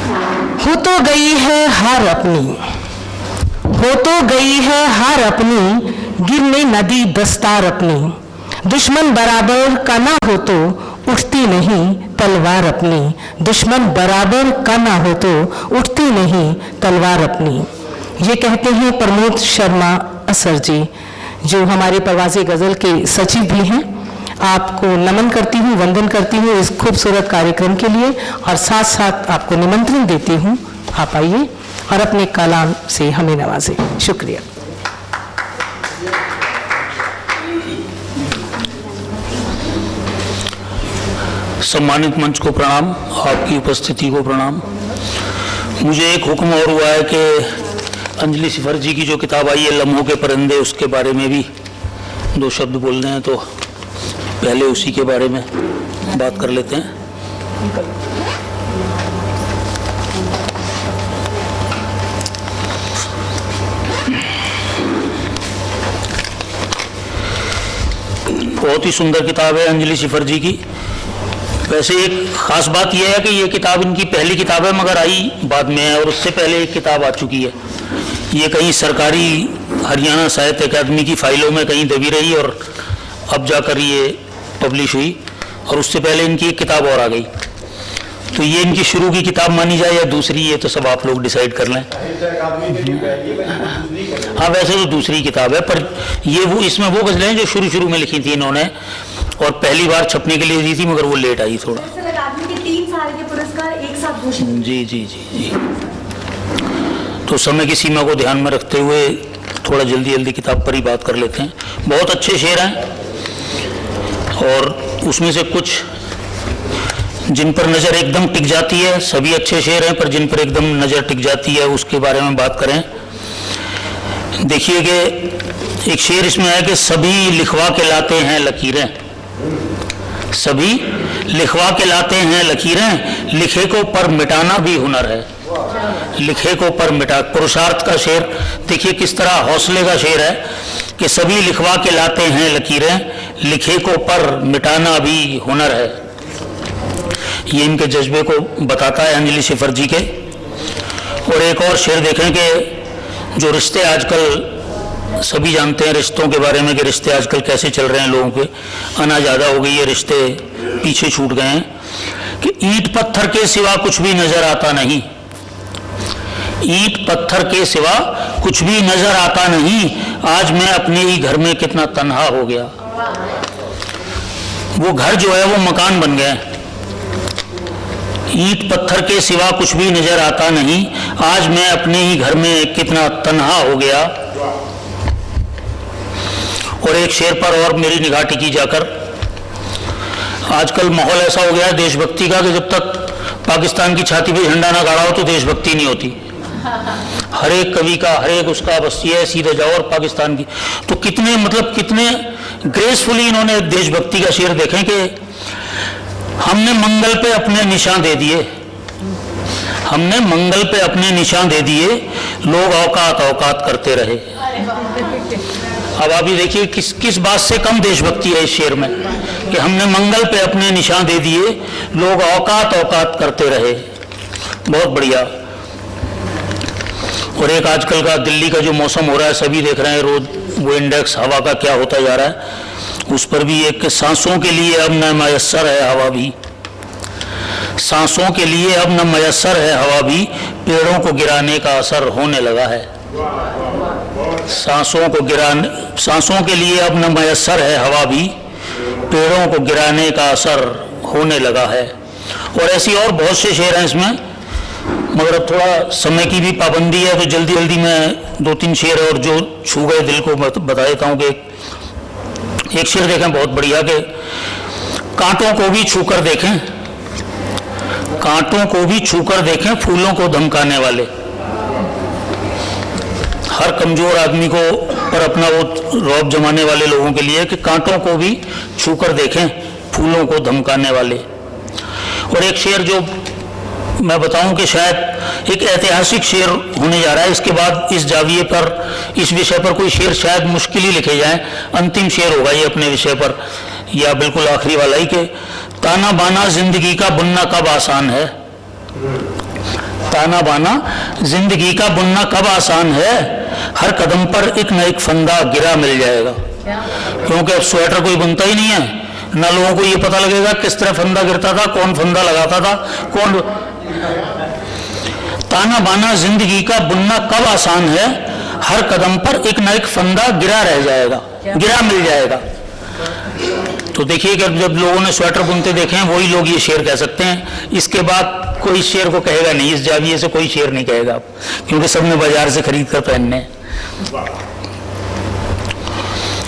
हो तो गई है हार अपनी, हो तो गई है हार अपनी, गिरने नदी दस्तार अपनी, दुश्मन बराबर का ना हो तो उठती नहीं तलवार अपनी, दुश्मन बराबर का ना हो तो उठती नहीं तलवार अपनी। ये कहते हैं प्रमोद शर्मा असर जी, जो हमारे परवाज़े गज़ल के सचिव भी हैं। आपको नमन करती हूँ, वंदन करती हूँ इस खूबसूरत कार्यक्रम के लिए, और साथ साथ आपको निमंत्रण देती हूँ, आप आइए और अपने कलाम से हमें नवाजें। शुक्रिया। सम्मानित मंच को प्रणाम, आपकी उपस्थिति को प्रणाम। मुझे एक हुक्म और हुआ है कि अंजलि सिफर जी की जो किताब आई है लम्हों के परिंदे, उसके बारे में भी दो शब्द बोलने हैं, तो पहले उसी के बारे में बात कर लेते हैं। बहुत ही सुंदर किताब है अंजलि सिफर जी की। वैसे एक खास बात यह है कि ये किताब इनकी पहली किताब है, मगर आई बाद में है, और उससे पहले एक किताब आ चुकी है। ये कहीं सरकारी हरियाणा साहित्य अकादमी की फाइलों में कहीं दबी रही और अब जाकर ये पब्लिश हुई, और उससे पहले इनकी एक किताब और आ गई। तो ये इनकी शुरू की किताब मानी जाए या दूसरी, ये तो सब आप लोग डिसाइड कर लें। हाँ, वैसे तो दूसरी किताब है, पर ये वो इसमें वो गज़लें हैं जो शुरू में लिखी थी इन्होंने, और पहली बार छपने के लिए दी थी, मगर वो लेट आई थोड़ा। 3 साल के पुरस्कार एक साथ घोषित। जी जी जी जी। तो समय की सीमा को ध्यान में रखते हुए थोड़ा जल्दी किताब पर ही बात कर लेते हैं। बहुत अच्छे शेर हैं, और उसमें से कुछ जिन पर नज़र एकदम टिक जाती है, सभी अच्छे शेर हैं, पर जिन पर एकदम नज़र टिक जाती है उसके बारे में बात करें। देखिए कि एक शेर इसमें है कि सभी लिखवा के लाते हैं लकीरें, सभी लिखवा के लाते हैं लकीरें, लिखे को पर मिटाना भी हुनर है, लिखे को पर मिटा। पुरुषार्थ का शेर देखिए किस तरह हौसले का शेर है कि सभी लिखवा के लाते हैं लकीरें, लिखे को पर मिटाना भी हुनर है। ये इनके जज्बे को बताता है अंजलि सिफर जी के। और एक और शेर देखें कि जो रिश्ते आजकल सभी जानते हैं रिश्तों के बारे में, कि रिश्ते आजकल कैसे चल रहे हैं, लोगों के अना ज़्यादा हो गई है, रिश्ते पीछे छूट गए हैं, कि ईंट पत्थर के सिवा कुछ भी नजर आता नहीं, ईंट पत्थर के सिवा कुछ भी नजर आता नहीं, आज मैं अपने ही घर में कितना तन्हा हो गया। वो घर जो है वो मकान बन गया, ईंट पत्थर के सिवा कुछ भी नजर आता नहीं, आज मैं अपने ही घर में कितना तन्हा हो गया। और एक शेर पर और मेरी निगाह टिकी जाकर, आजकल माहौल ऐसा हो गया है देशभक्ति का कि जब तक पाकिस्तान की छाती पे झंडा ना गाड़ा हो तो देशभक्ति नहीं होती। हर एक कवि का, हर एक उसका बस ये है सीधे जाओ और पाकिस्तान की। तो कितने कितने ग्रेसफुली इन्होंने देशभक्ति का शेर देखें कि हमने मंगल पे अपने निशान दे दिए, हमने मंगल पे अपने निशान दे दिए, लोग औकात औकात करते रहे। अब आप ये देखिए किस बात से कम देशभक्ति है इस शेर में, कि हमने मंगल पे अपने निशान दे दिए, लोग औकात औकात करते रहे। बहुत बढ़िया। और एक आजकल का दिल्ली का जो मौसम हो रहा है, सभी देख रहे हैं रोज वो इंडेक्स हवा का क्या होता जा रहा है, उस पर भी एक सांसों के लिए अब न मयस्सर है हवा भी, सांसों के लिए अब न मयस्सर है हवा भी, पेड़ों को गिराने का असर होने लगा है। सांसों के लिए अब न मयस्सर है हवा भी, पेड़ों को गिराने का असर होने लगा है। और ऐसी और बहुत से शेर हैं इसमें, मगर अब थोड़ा समय की भी पाबंदी है, तो जल्दी मैं 2-3 शेर और जो छू गए दिल को बता देता हूँ। कि एक शेर देखें बहुत बढ़िया, कि कांटों को भी छूकर देखें, कांटों को भी छूकर देखें, फूलों को धमकाने वाले। हर कमजोर आदमी को पर अपना वो रौब जमाने वाले लोगों के लिए, कि कांटों को भी छूकर देखें, फूलों को धमकाने वाले। और एक शेर जो मैं बताऊं कि शायद एक ऐतिहासिक शेर होने जा रहा है, इसके बाद इस जाविये पर, इस विषय पर कोई शेर शायद मुश्किल ही लिखे जाए। अंतिम शेर होगा ये अपने विषय पर, या बिल्कुल आखिरी वाला ही, कि ताना बाना जिंदगी का बुनना कब आसान है, ताना बाना जिंदगी का बुनना कब आसान है, हर कदम पर एक न एक फंदा गिरा मिल जाएगा। क्योंकि अब स्वेटर कोई बुनता ही नहीं है, ना लोगों को ये पता लगेगा किस तरह फंदा गिरता था, कौन फंदा लगाता था, कौन। ताना बाना जिंदगी का बुनना कब आसान है, हर कदम पर एक न एक फंदा गिरा रह जाएगा, गिरा मिल जाएगा। तो देखिए कि जब लोगों ने स्वेटर बुनते देखे हैं वही लोग ये शेर कह सकते हैं। इसके बाद कोई शेर को कहेगा नहीं, इस जाविये से कोई शेर नहीं कहेगा, क्योंकि सबने बाजार से खरीद कर पहनने।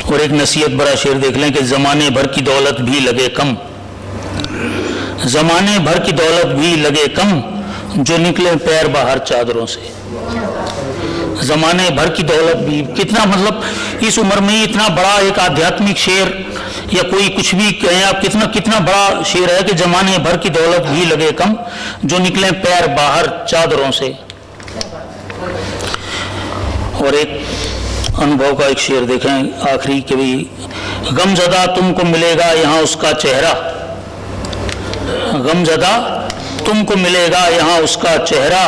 और एक नसीहत भरा शेर देख लें कि जमाने भर की दौलत भी लगे कम, जमाने भर की दौलत भी लगे कम, जो निकले पैर बाहर चादरों से। जमाने भर की दौलत भी, कितना मतलब इस उम्र में ही इतना बड़ा एक आध्यात्मिक शेर, या कोई कुछ भी कहें आप, कितना कितना बड़ा शेर है कि जमाने भर की दौलत भी लगे कम, जो निकले पैर बाहर चादरों से। और एक अनुभव का एक शेर देखें आखिरी के भी, गमज़दा तुमको मिलेगा यहाँ उसका चेहरा, गमज़दा तुमको मिलेगा यहाँ उसका चेहरा,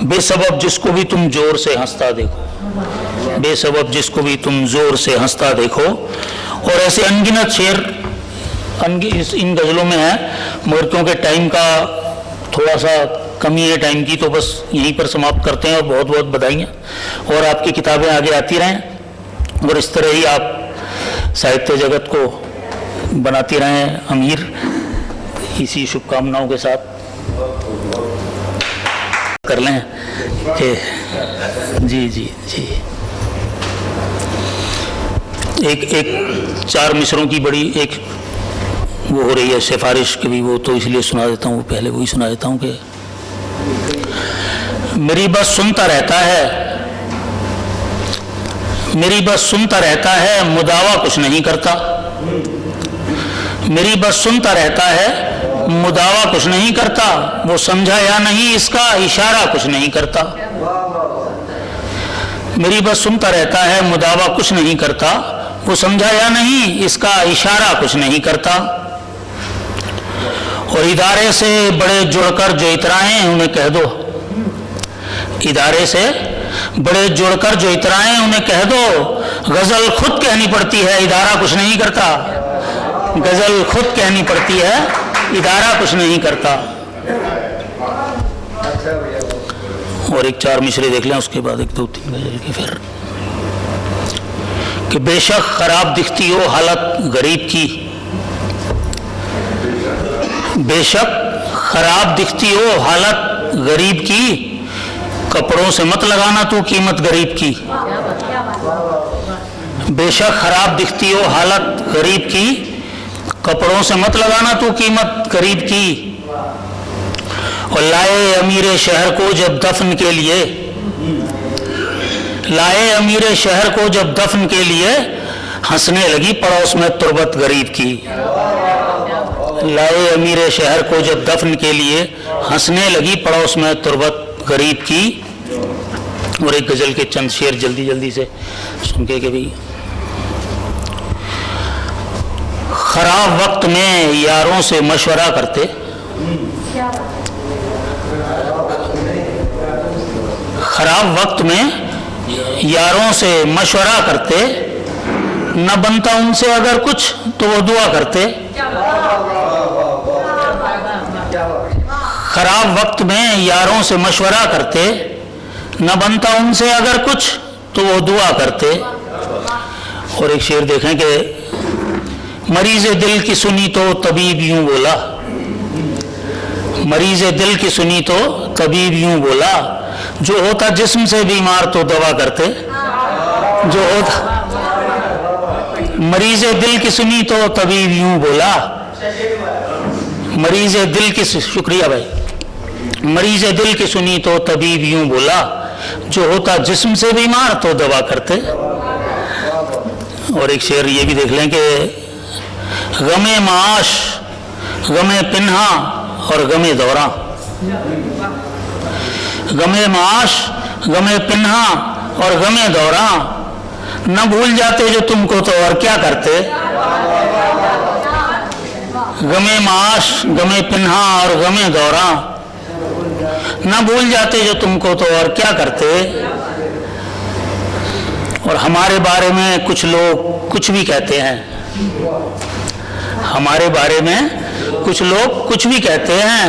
बेसबब जिसको भी तुम जोर से हंसता देखो, बेसबब जिसको भी तुम जोर से हंसता देखो। और ऐसे अनगिनत शेर इन गज़लों में है, मगर क्योंकि टाइम का थोड़ा सा कमी है टाइम की, तो बस यहीं पर समाप्त करते हैं। और बहुत बहुत बधाइयाँ, और आपकी किताबें आगे आती रहें, और इस तरह ही आप साहित्य जगत को बनाती रहें अमीर। इसी शुभकामनाओं के साथ कर लें कि जी जी जी एक 4 मिसरों की बड़ी एक वो हो रही है सिफारिश की भी, वो तो इसलिए सुना देता हूँ, पहले वही सुना देता हूँ कि मेरी बस सुनता रहता है, मेरी बस सुनता रहता है, मुदावा कुछ नहीं करता, मेरी बस सुनता रहता है, मुदावा कुछ नहीं करता, वो समझा या नहीं इसका इशारा कुछ नहीं करता। मेरी बस सुनता रहता है, मुदावा कुछ नहीं करता, वो समझा या नहीं इसका इशारा कुछ नहीं करता। और इदारे से बड़े जुड़कर जो इतराएं उन्हें कह दो, इदारे से बड़े जुड़कर जो इतराएं उन्हें कह दो, गजल खुद कहनी पड़ती है, इदारा कुछ नहीं करता, गजल खुद कहनी पड़ती है, इदारा कुछ नहीं करता। और एक 4 मिसरे देख लें, उसके बाद 1 2 3 गजल की फिर कि बेशक खराब दिखती हो हालत गरीब की, बेशक खराब दिखती हो हालत गरीब की, कपड़ों से मत लगाना तू कीमत गरीब की, बेशक खराब दिखती हो हालत गरीब की, कपड़ों से मत लगाना तू कीमत गरीब की। और लाए अमीर शहर को जब दफन के लिए, लाए अमीर शहर को जब दफन के लिए, हंसने लगी पड़ोस में तुरबत गरीब की, लाए अमीर शहर को जब दफन के लिए, हंसने लगी पड़ोस में तुरबत गरीब की। और एक गजल के चंद शेर जल्दी जल्दी से सुन के भी, खराब वक्त में यारों से मशवरा करते, खराब वक्त में यारों से मशवरा करते, न बनता उनसे अगर कुछ तो वो दुआ करते, खराब वक्त में यारों से मशवरा करते, न बनता उनसे अगर कुछ तो वो दुआ करते। और एक शेर देखें कि मरीज़ दिल की सुनी तो तबीब यूं बोला, मरीज़ दिल की सुनी तो तबीब यूं बोला, जो होता जिस्म से बीमार तो दवा करते, जो होता मरीज़ दिल की सुनी तो तबीब यूं बोला, मरीज़ दिल की, शुक्रिया भाई, मरीज़ दिल की सुनी तो तबीब यूं बोला, जो होता जिस्म से बीमार तो दवा करते। और एक शेर ये भी देख लें कि गमे माश, गमे पिन्हा और गमे दौरा, गमे माश, गमे पिन्हा और गमे दौरा, न भूल जाते जो तुमको तो और क्या करते, गमे माश, गमे पिन्हा और गमे दौरा, ना भूल जाते जो तुमको तो और क्या करते। और हमारे बारे में कुछ लोग कुछ भी कहते हैं, हमारे बारे में कुछ लोग कुछ भी कहते हैं,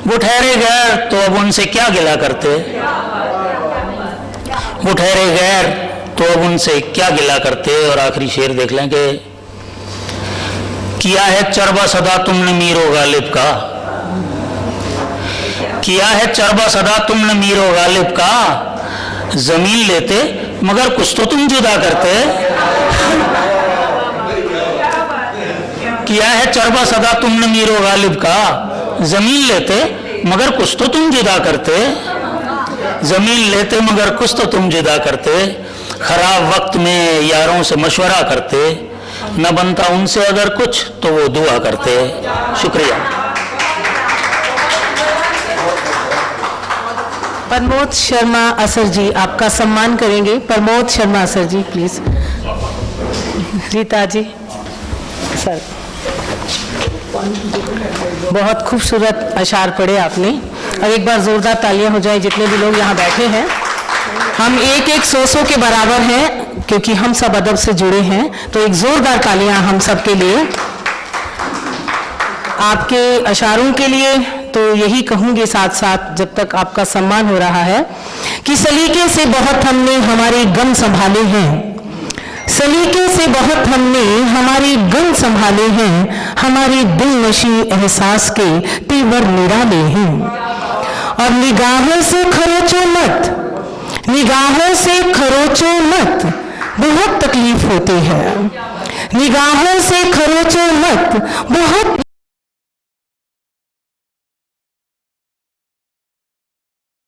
वो ठहरे गैर तो अब उनसे क्या गिला करते। वो ठहरे गैर तो अब उनसे क्या गिला करते। और आखिरी शेर देख लें कि किया है चरबा सदा तुमने मीरो गालिब का, किया है चरबा सदा तुमने मीरो गालिब का, जमीन लेते मगर कुछ तो तुम जुदा करते। किया है चरबा सदा तुमने मीरो गालिब का, जमीन लेते मगर कुछ तो तुम जुदा करते। जमीन लेते मगर कुछ तो तुम जुदा करते। खराब वक्त में यारों से मशवरा करते, न बनता उनसे अगर कुछ तो वो दुआ करते। शुक्रिया। प्रमोद शर्मा असर जी आपका सम्मान करेंगे। प्रमोद शर्मा असर जी प्लीज। रीता जी सर, बहुत खूबसूरत अशार पढ़े आपने, और एक बार जोरदार तालियां हो जाए जितने भी लोग यहाँ बैठे हैं। हम एक एक सौ के बराबर हैं क्योंकि हम सब अदब से जुड़े हैं, तो एक जोरदार तालियां हम सब के लिए, आपके अशारों के लिए। तो यही कहूंगी साथ साथ जब तक आपका सम्मान हो रहा है कि सलीके से बहुत हमने हमारे गम संभाले हैं, सलीके से बहुत हमने हमारे गम संभाले हैं, हमारे दिल नशी एहसास के तेवर निराले हैं। और निगाहों से खरोचो मत, निगाहों से खरोचो मत, बहुत तकलीफ होती है। निगाहों से खरोचो मत, बहुत